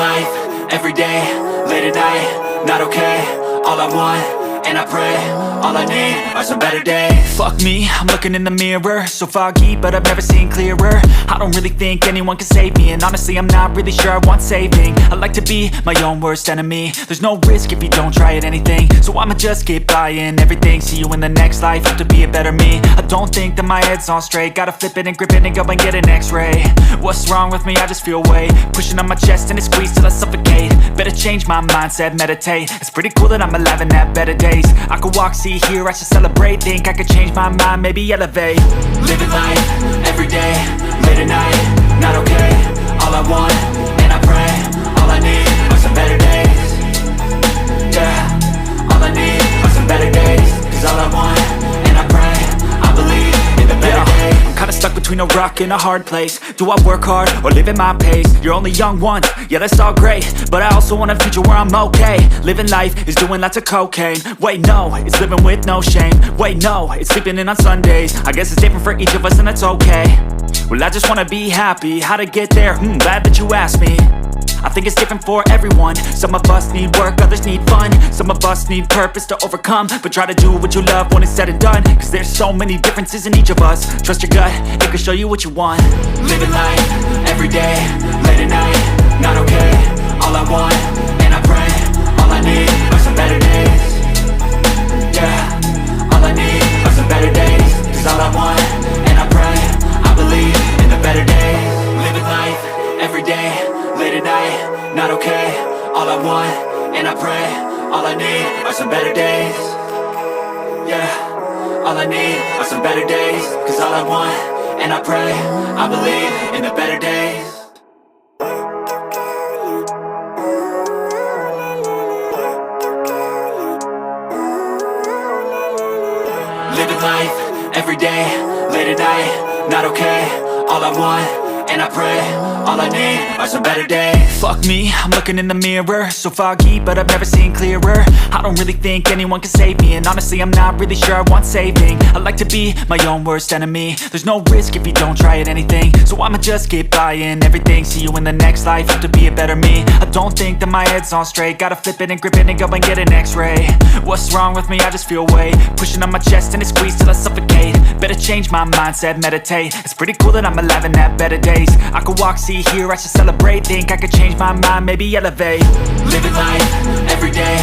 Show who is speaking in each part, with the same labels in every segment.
Speaker 1: life, every day, late at night, not okay. All I want, and I pray, all I need are some better days.
Speaker 2: Fuck me, I'm looking in the mirror, so foggy, but I've never seen clearer. I don't really think anyone can save me, and honestly I'm not really sure I want saving. I like to be my own worst enemy. There's no risk if you don't try at anything, so I'ma just keep buying everything. See you in the next life, have to be a better me. I don't think that my head's on straight, gotta flip it and grip it and go and get an x-ray. What's wrong with me? I just feel weight pushing on my chest and it squeezes till I suffocate. Better change my mindset, meditate. It's pretty cool that I'm alive and have better days. I could walk, see, hear, I should celebrate. Think I could change my mind, maybe elevate.
Speaker 1: Living life, every day, late at night, not okay. All I want, and I pray, all I need are some better days. Yeah, all I need are some better days. Cause all I want, and I pray, I believe in the better days.
Speaker 2: I'm kinda stuck between a rock and a hard place. Do I work hard or live at my pace? You're only young once, yeah that's all great, but I also want a future where I'm okay. Living life is doing lots of cocaine. Wait no, it's living with no shame. Wait no, it's sleeping in on Sundays. I guess it's different for each of us and that's okay. Well I just wanna be happy, how to get there? Glad that you asked me. I think it's different for everyone. Some of us need work, others need fun. Some of us need purpose to overcome. But try to do what you love when it's said and done, cause there's so many differences in each of us. Trust your gut, it can show you what you want.
Speaker 1: Living life, every day, late at night, not okay. All I want, and I pray, all I need are some better days. Yeah, all I need are some better days. Cause all I want, and I pray, I believe in the better days. Living life, every day, late at night, not okay. All I want, and I pray, all I need are some better days. Yeah, all I need are some better days. Cause all I want, and I pray, I believe in the better days. Living life, every day, late at night, not okay. All I want, and I pray, all I need are some better days.
Speaker 2: Fuck me, I'm looking in the mirror, so foggy, but I've never seen clearer. I don't really think anyone can save me, and honestly I'm not really sure I want saving. I like to be my own worst enemy. There's no risk if you don't try at anything, so I'ma just keep buying everything. See you in the next life, have to be a better me. I don't think that my head's on straight, gotta flip it and grip it and go and get an x-ray. What's wrong with me? I just feel weight pushing on my chest and it squeezes till I suffocate. Better change my mindset, meditate. It's pretty cool that I'm alive and have better days. I could walk, see, hear, I should celebrate. Think I could change my mind, maybe elevate.
Speaker 1: Living life, every day,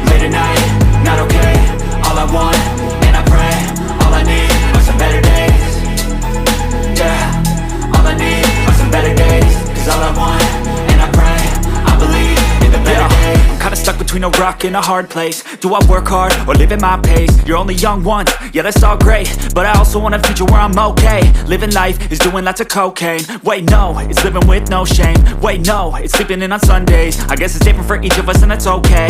Speaker 1: late at night, not okay. All I want, and I pray, all I need are some better days. Yeah, all I need are some better days. Cause all I want, and I pray, I believe in the better days.
Speaker 2: I'm kinda stuck between a rock and a hard place. Do I work hard or live at my pace? You're only young once, yeah that's all great, but I also want a future where I'm okay. Living life is doing lots of cocaine. Wait no, it's living with no shame. Wait no, it's sleeping in on Sundays. I guess it's different for each of us and that's okay.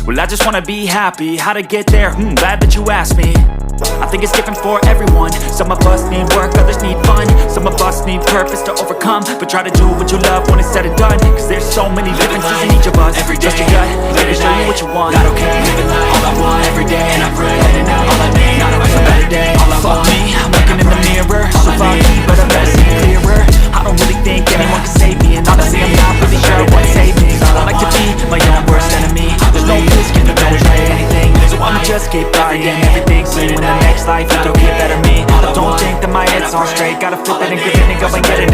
Speaker 2: Well I just wanna be happy, how to get there? Glad that you asked me. I think it's different for everyone. Some of us need work, others need fun. Some of us need purpose to overcome. But try to do what you love when it's said and done, cause there's so many differences in each of us. Trust your gut, it can show you what you want.
Speaker 1: Not okay, living life, all I want, every day, and I pray, late at night, all I need are some better days. All I
Speaker 2: Fuck
Speaker 1: want,
Speaker 2: me, I'm looking in the mirror, so foggy, but I've never seen clearer. I don't really think anyone can save me, and honestly I'm not really sure I want saving. I like to be my own worst enemy. There's no risk if you don't try anything, so I'ma just keep buying everything. See you in the next life, you don't get better me. I don't think that my head's on straight, gotta flip it and grip it and go and get it